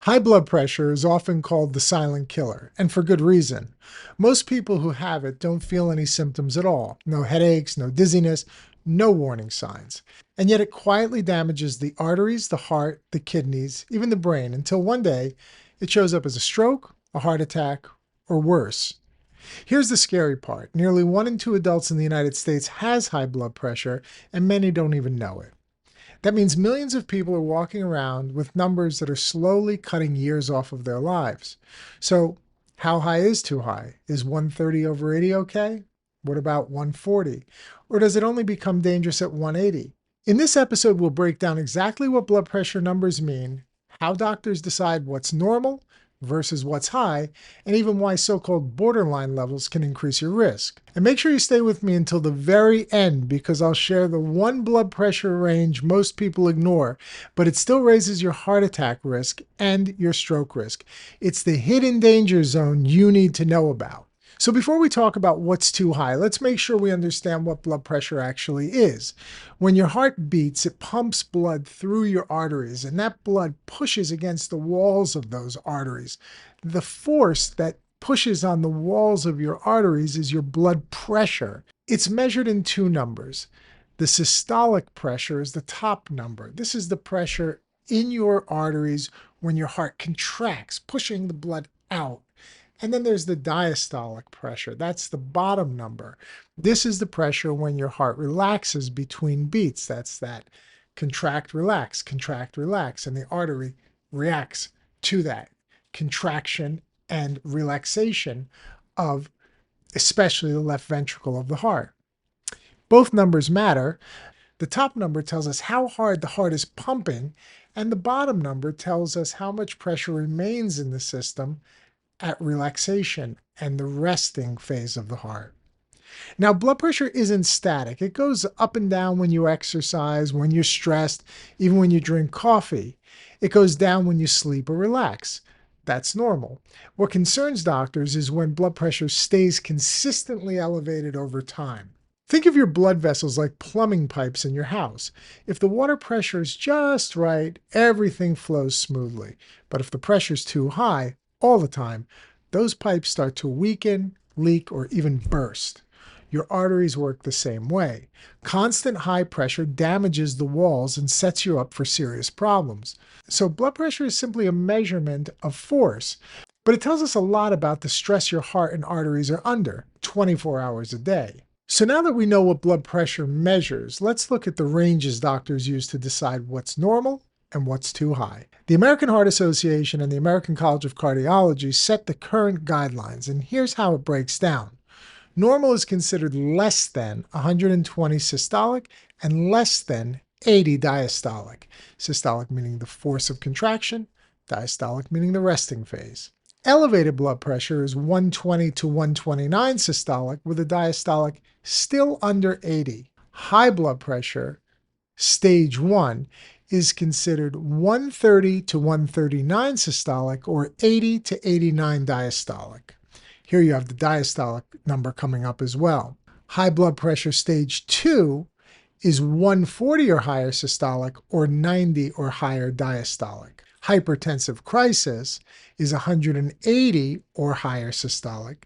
High blood pressure is often called the silent killer, and for good reason. Most people who have it don't feel any symptoms at all. No headaches, no dizziness, no warning signs. And yet it quietly damages the arteries, the heart, the kidneys, even the brain, until one day it shows up as a stroke, a heart attack, or worse. Here's the scary part. Nearly 1 in 2 adults in the United States has high blood pressure, and many don't even know it. That means millions of people are walking around with numbers that are slowly cutting years off of their lives. So, how high is too high? Is 130 over 80 okay? What about 140? Or does it only become dangerous at 180? In this episode, we'll break down exactly what blood pressure numbers mean, how doctors decide what's normal versus what's high, and even why so-called borderline levels can increase your risk. And make sure you stay with me until the very end because I'll share the one blood pressure range most people ignore, but it still raises your heart attack risk and your stroke risk. It's the hidden danger zone you need to know about. So before we talk about what's too high, let's make sure we understand what blood pressure actually is. When your heart beats, it pumps blood through your arteries, and that blood pushes against the walls of those arteries. The force that pushes on the walls of your arteries is your blood pressure. It's measured in two numbers. The systolic pressure is the top number. This is the pressure in your arteries when your heart contracts, pushing the blood out. And then there's the diastolic pressure. That's the bottom number. This is the pressure when your heart relaxes between beats. That's that contract, relax, and the artery reacts to that contraction and relaxation of especially the left ventricle of the heart. Both numbers matter. The top number tells us how hard the heart is pumping, and the bottom number tells us how much pressure remains in the system at relaxation and the resting phase of the heart. Now, blood pressure isn't static. It goes up and down when you exercise, when you're stressed, even when you drink coffee. It goes down when you sleep or relax. That's normal. What concerns doctors is when blood pressure stays consistently elevated over time. Think of your blood vessels like plumbing pipes in your house. If the water pressure is just right, everything flows smoothly. But if the pressure is too high, all the time, those pipes start to weaken, leak, or even burst. Your arteries work the same way. Constant high pressure damages the walls and sets you up for serious problems. So blood pressure is simply a measurement of force, but it tells us a lot about the stress your heart and arteries are under 24 hours a day. So now that we know what blood pressure measures, let's look at the ranges doctors use to decide what's normal and what's too high. The American Heart Association and the American College of Cardiology set the current guidelines, and here's how it breaks down. Normal is considered less than 120 systolic and less than 80 diastolic. Systolic meaning the force of contraction, diastolic meaning the resting phase. Elevated blood pressure is 120 to 129 systolic with a diastolic still under 80. High blood pressure, stage 1, is considered 130 to 139 systolic or 80 to 89 diastolic. Here you have the diastolic number coming up as well. High blood pressure stage 2 is 140 or higher systolic or 90 or higher diastolic. Hypertensive crisis is 180 or higher systolic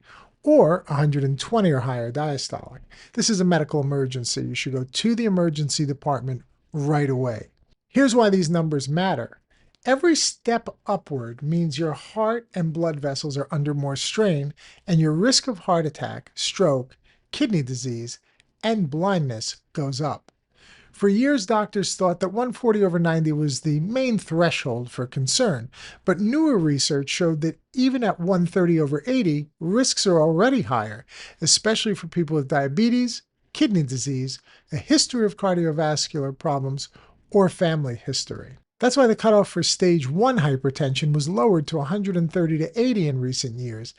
or 120 or higher diastolic. This is a medical emergency. You should go to the emergency department right away. Here's why these numbers matter. Every step upward means your heart and blood vessels are under more strain, and your risk of heart attack, stroke, kidney disease, and blindness goes up. For years, doctors thought that 140 over 90 was the main threshold for concern, but newer research showed that even at 130 over 80, risks are already higher, especially for people with diabetes, kidney disease, a history of cardiovascular problems, or family history. That's why the cutoff for stage 1 hypertension was lowered to 130 to 80 in recent years.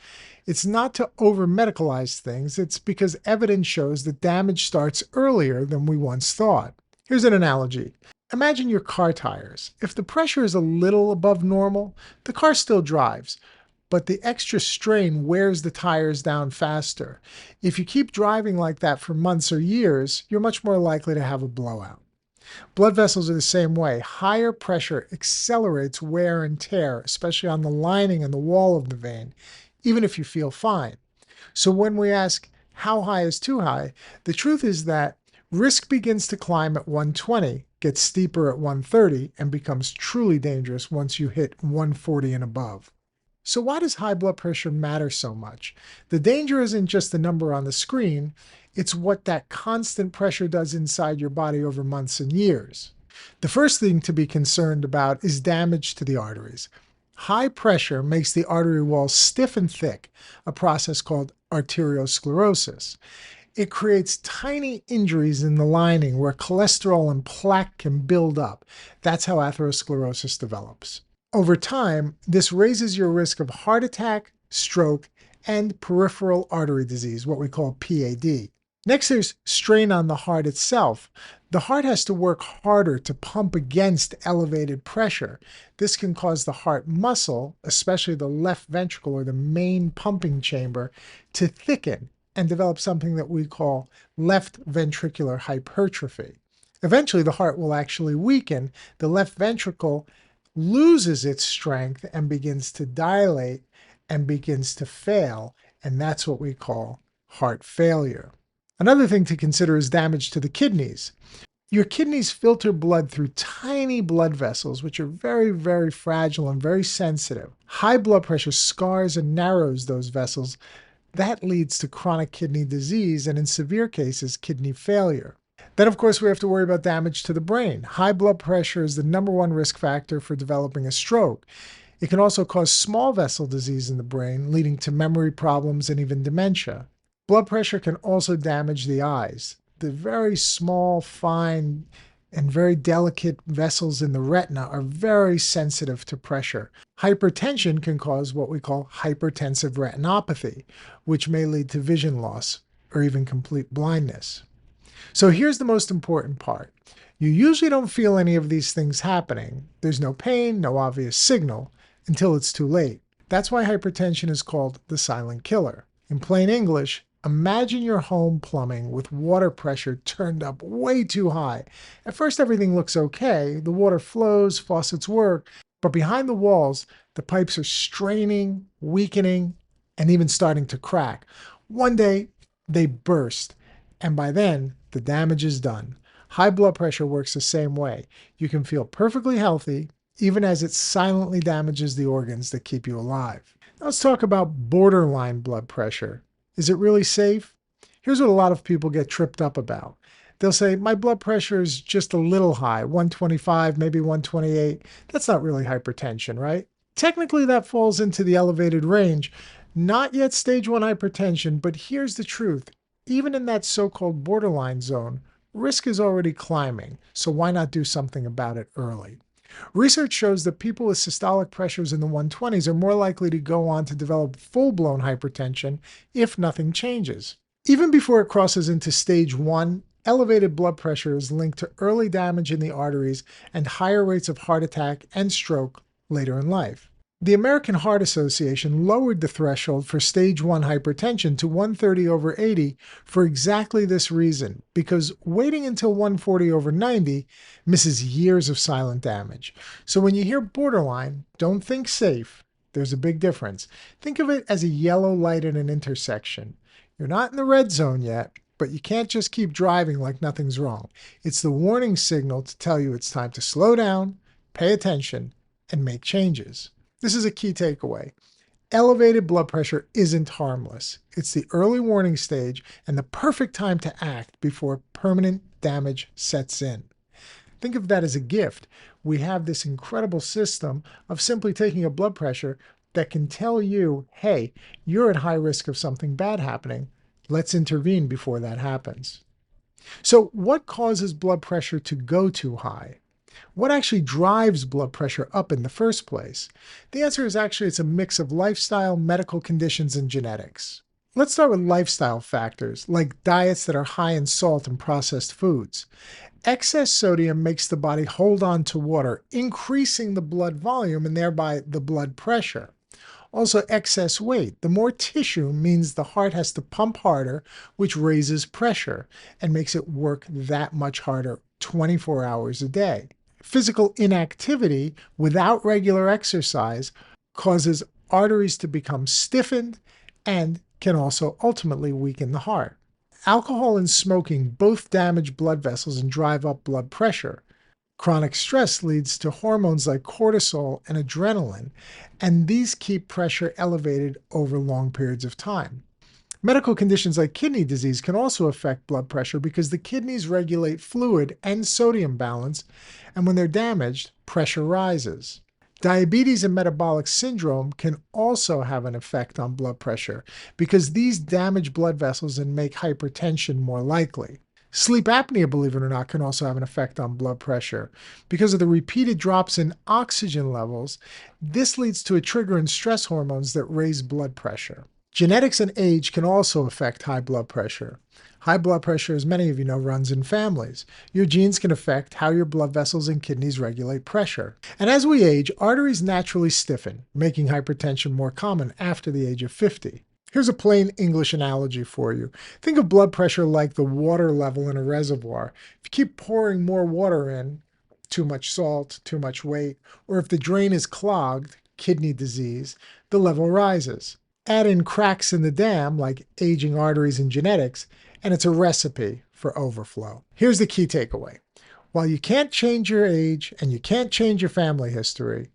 It's not to over-medicalize things, it's because evidence shows that damage starts earlier than we once thought. Here's an analogy. Imagine your car tires. If the pressure is a little above normal, the car still drives, but the extra strain wears the tires down faster. If you keep driving like that for months or years, you're much more likely to have a blowout. Blood vessels are the same way. Higher pressure accelerates wear and tear, especially on the lining and the wall of the vein, even if you feel fine. So when we ask, how high is too high? The truth is that risk begins to climb at 120, gets steeper at 130, and becomes truly dangerous once you hit 140 and above. So why does high blood pressure matter so much? The danger isn't just the number on the screen, it's what that constant pressure does inside your body over months and years. The first thing to be concerned about is damage to the arteries. High pressure makes the artery walls stiff and thick, a process called arteriosclerosis. It creates tiny injuries in the lining where cholesterol and plaque can build up. That's how atherosclerosis develops. Over time, this raises your risk of heart attack, stroke, and peripheral artery disease, what we call PAD. Next, there's strain on the heart itself. The heart has to work harder to pump against elevated pressure. This can cause the heart muscle, especially the left ventricle or the main pumping chamber, to thicken and develop something that we call left ventricular hypertrophy. Eventually, the heart will actually weaken. The left ventricle loses its strength and begins to dilate and begins to fail, and that's what we call heart failure. Another thing to consider is damage to the kidneys. Your kidneys filter blood through tiny blood vessels, which are very, very fragile and very sensitive. High blood pressure scars and narrows those vessels. That leads to chronic kidney disease and, in severe cases, kidney failure. Then, of course, we have to worry about damage to the brain. High blood pressure is the #1 risk factor for developing a stroke. It can also cause small vessel disease in the brain, leading to memory problems and even dementia. Blood pressure can also damage the eyes. The very small, fine, and very delicate vessels in the retina are very sensitive to pressure. Hypertension can cause what we call hypertensive retinopathy, which may lead to vision loss or even complete blindness. So here's the most important part. You usually don't feel any of these things happening. There's no pain, no obvious signal, until it's too late. That's why hypertension is called the silent killer. In plain English, imagine your home plumbing with water pressure turned up way too high. At first, everything looks okay. The water flows, faucets work, but behind the walls, the pipes are straining, weakening, and even starting to crack. One day, they burst, and by then, the damage is done. High blood pressure works the same way. You can feel perfectly healthy, even as it silently damages the organs that keep you alive. Now let's talk about borderline blood pressure. Is it really safe? Here's what a lot of people get tripped up about. They'll say, my blood pressure is just a little high, 125, maybe 128. That's not really hypertension, right? Technically, that falls into the elevated range. Not yet stage 1 hypertension, but here's the truth. Even in that so-called borderline zone, risk is already climbing, so why not do something about it early? Research shows that people with systolic pressures in the 120s are more likely to go on to develop full-blown hypertension if nothing changes. Even before it crosses into stage 1, elevated blood pressure is linked to early damage in the arteries and higher rates of heart attack and stroke later in life. The American Heart Association lowered the threshold for stage 1 hypertension to 130/80 for exactly this reason, because waiting until 140/90 misses years of silent damage. So when you hear borderline, don't think safe. There's a big difference. Think of it as a yellow light at an intersection. You're not in the red zone yet, but you can't just keep driving like nothing's wrong. It's the warning signal to tell you it's time to slow down, pay attention, and make changes. This is a key takeaway. Elevated blood pressure isn't harmless. It's the early warning stage and the perfect time to act before permanent damage sets in. Think of that as a gift. We have this incredible system of simply taking a blood pressure that can tell you, hey, you're at high risk of something bad happening. Let's intervene before that happens. So what causes blood pressure to go too high? What actually drives blood pressure up in the first place? The answer is actually it's a mix of lifestyle, medical conditions, and genetics. Let's start with lifestyle factors, like diets that are high in salt and processed foods. Excess sodium makes the body hold on to water, increasing the blood volume and thereby the blood pressure. Also, excess weight. The more tissue means the heart has to pump harder, which raises pressure and makes it work that much harder 24 hours a day. Physical inactivity without regular exercise causes arteries to become stiffened and can also ultimately weaken the heart. Alcohol and smoking both damage blood vessels and drive up blood pressure. Chronic stress leads to hormones like cortisol and adrenaline, and these keep pressure elevated over long periods of time. Medical conditions like kidney disease can also affect blood pressure because the kidneys regulate fluid and sodium balance, and when they're damaged, pressure rises. Diabetes and metabolic syndrome can also have an effect on blood pressure because these damage blood vessels and make hypertension more likely. Sleep apnea, believe it or not, can also have an effect on blood pressure. Because of the repeated drops in oxygen levels, this leads to a trigger in stress hormones that raise blood pressure. Genetics and age can also affect high blood pressure. High blood pressure, as many of you know, runs in families. Your genes can affect how your blood vessels and kidneys regulate pressure. And as we age, arteries naturally stiffen, making hypertension more common after the age of 50. Here's a plain English analogy for you. Think of blood pressure like the water level in a reservoir. If you keep pouring more water in, too much salt, too much weight, or if the drain is clogged, kidney disease, the level rises. Add in cracks in the dam, like aging arteries and genetics, and it's a recipe for overflow. Here's the key takeaway. While you can't change your age and you can't change your family history,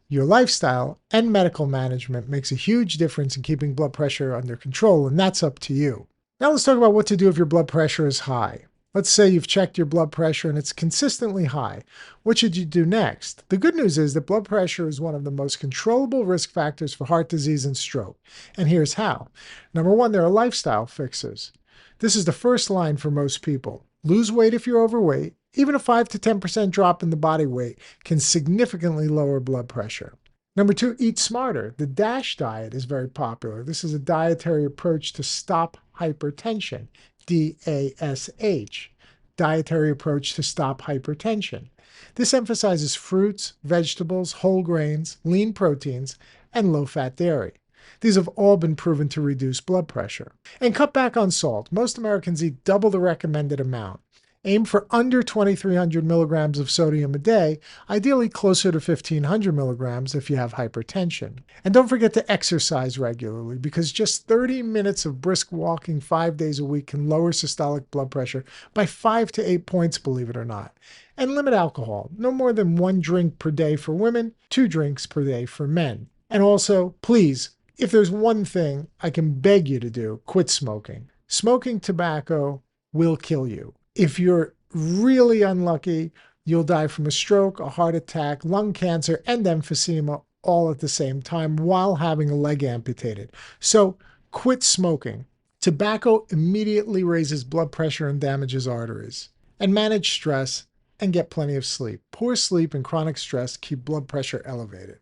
your lifestyle and medical management makes a huge difference in keeping blood pressure under control, and that's up to you. Now let's talk about what to do if your blood pressure is high. Let's say you've checked your blood pressure and it's consistently high. What should you do next? The good news is that blood pressure is one of the most controllable risk factors for heart disease and stroke. And here's how. Number one, there are lifestyle fixes. This is the first line for most people. Lose weight if you're overweight. Even a 5 to 10% drop in the body weight can significantly lower blood pressure. Number two, eat smarter. The DASH diet is very popular. This is a dietary approach to stop hypertension. DASH, dietary approach to stop hypertension. This emphasizes fruits, vegetables, whole grains, lean proteins, and low-fat dairy. These have all been proven to reduce blood pressure. And cut back on salt. Most Americans eat double the recommended amount. Aim for under 2,300 milligrams of sodium a day, ideally closer to 1,500 milligrams if you have hypertension. And don't forget to exercise regularly, because just 30 minutes of brisk walking 5 days a week can lower systolic blood pressure by 5 to 8 points, believe it or not. And limit alcohol. No more than 1 drink per day for women, 2 drinks per day for men. And also, please, if there's one thing I can beg you to do, quit smoking. Smoking tobacco will kill you. If you're really unlucky, you'll die from a stroke, a heart attack, lung cancer, and emphysema all at the same time while having a leg amputated. So quit smoking. Tobacco immediately raises blood pressure and damages arteries. And manage stress and get plenty of sleep. Poor sleep and chronic stress keep blood pressure elevated.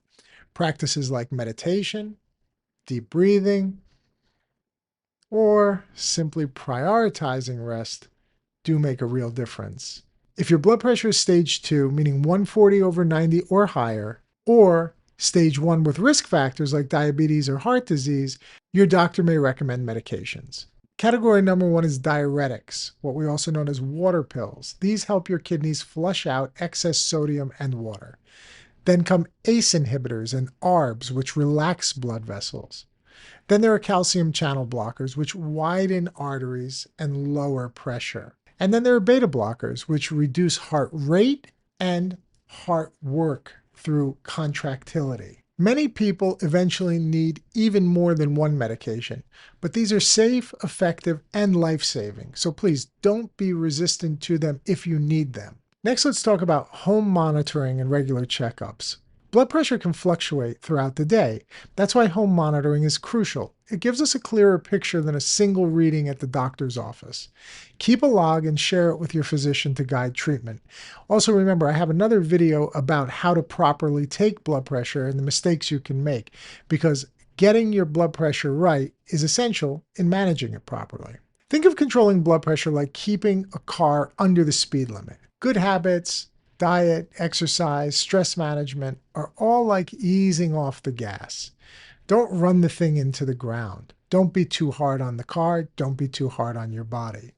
Practices like meditation, deep breathing, or simply prioritizing rest do make a real difference. If your blood pressure is stage 2, meaning 140/90 or higher, or stage 1 with risk factors like diabetes or heart disease, your doctor may recommend medications. Category number 1 is diuretics, what we also know as water pills. These help your kidneys flush out excess sodium and water. Then come ACE inhibitors and ARBs, which relax blood vessels. Then there are calcium channel blockers, which widen arteries and lower pressure. And then there are beta blockers, which reduce heart rate and heart work through contractility. Many people eventually need even more than one medication, but these are safe, effective, and life-saving. So please don't be resistant to them if you need them. Next, let's talk about home monitoring and regular checkups. Blood pressure can fluctuate throughout the day. That's why home monitoring is crucial. It gives us a clearer picture than a single reading at the doctor's office. Keep a log and share it with your physician to guide treatment. Also remember, I have another video about how to properly take blood pressure and the mistakes you can make, because getting your blood pressure right is essential in managing it properly. Think of controlling blood pressure like keeping a car under the speed limit. Good habits, diet, exercise, stress management are all like easing off the gas. Don't run the thing into the ground. Don't be too hard on the car. Don't be too hard on your body.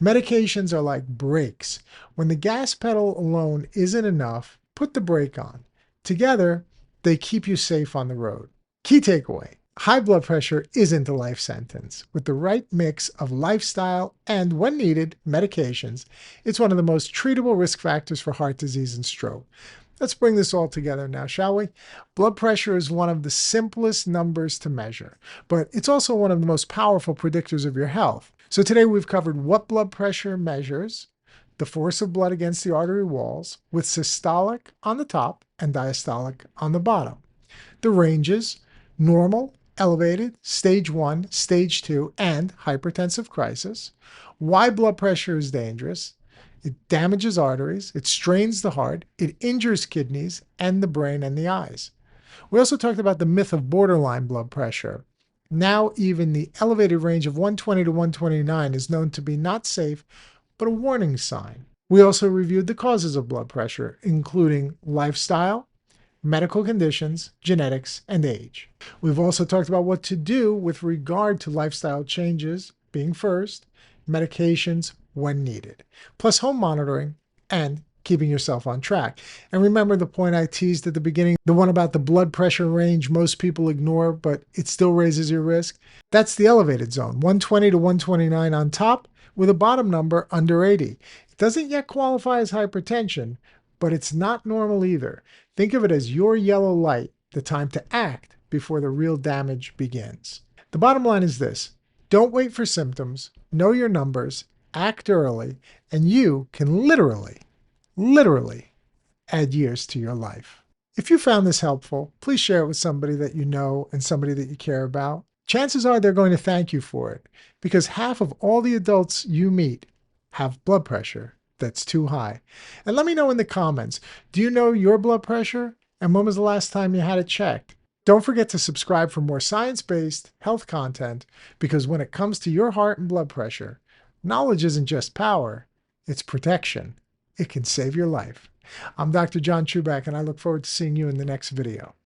Medications are like brakes. When the gas pedal alone isn't enough, put the brake on. Together, they keep you safe on the road. Key takeaway: high blood pressure isn't a life sentence. With the right mix of lifestyle and, when needed, medications, it's one of the most treatable risk factors for heart disease and stroke. Let's bring this all together now, shall we? Blood pressure is one of the simplest numbers to measure, but it's also one of the most powerful predictors of your health. So today we've covered what blood pressure measures, the force of blood against the artery walls, with systolic on the top and diastolic on the bottom. The ranges: normal, elevated, stage 1, stage 2, and hypertensive crisis. Why blood pressure is dangerous. It damages arteries, it strains the heart, it injures kidneys and the brain and the eyes. We also talked about the myth of borderline blood pressure. Now even the elevated range of 120 to 129 is known to be not safe, but a warning sign. We also reviewed the causes of blood pressure, including lifestyle, medical conditions, genetics, and age. We've also talked about what to do with regard to lifestyle changes, being first, medications when needed, plus home monitoring and keeping yourself on track. And remember the point I teased at the beginning, the one about the blood pressure range most people ignore, but it still raises your risk? That's the elevated zone, 120 to 129 on top, with a bottom number under 80. It doesn't yet qualify as hypertension, but it's not normal either. Think of it as your yellow light, the time to act before the real damage begins. The bottom line is this: don't wait for symptoms, know your numbers, act early, and you can literally add years to your life. If you found this helpful, please share it with somebody that you know and somebody that you care about. Chances are they're going to thank you for it, because half of all the adults you meet have blood pressure that's too high. And let me know in the comments, do you know your blood pressure? And when was the last time you had it checked? Don't forget to subscribe for more science-based health content, because when it comes to your heart and blood pressure, knowledge isn't just power, it's protection. It can save your life. I'm Dr. John Chuback, and I look forward to seeing you in the next video.